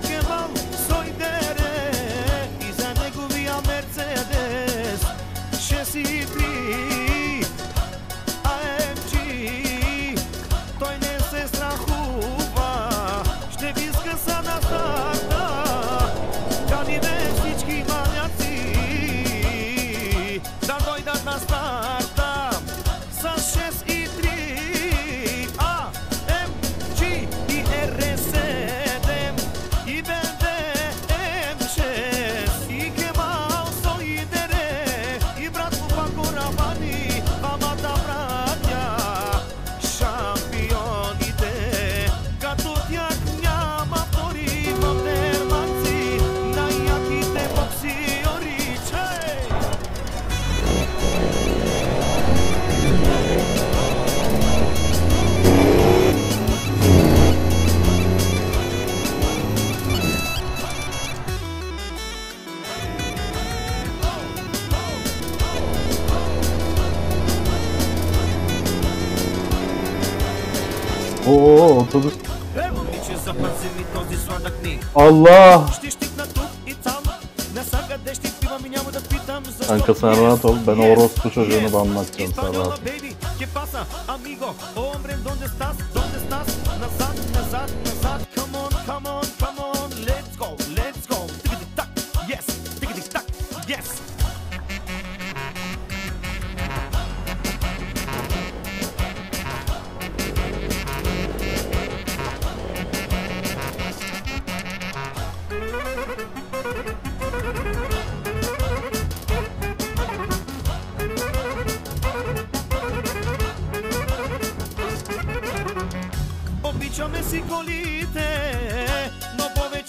che mal soidere iza neguvia Mercedes C3 AMG той не се страхува ще виска са на старта каниме всички маняци да дойдат на старта с 6 и 3 AMG и R7 и BMW M6 и Kemal Soidere и брат му Пако Рабани двамата братя шампионите като тях няма втори модерманци най-яките боксиори чей! Oo otobüs. Момиче, запази ми този сладък книг. Allah. Ще щикна тук и там. Насякъде ще пивам и няма да питам защо. Kanka sen rahat ol. Ben orospu çocuğunu banlatacağım sen Española, rahat. baby. ¿Qué pasa, amigo? Hombre, ¿dónde estás? ¿Dónde estás? Назад, назад, назад. Come on, come on, come on. Let's go, let's go. Tickety-tack, yes. Tickety-tack, yes. Обичаме си колите, но повече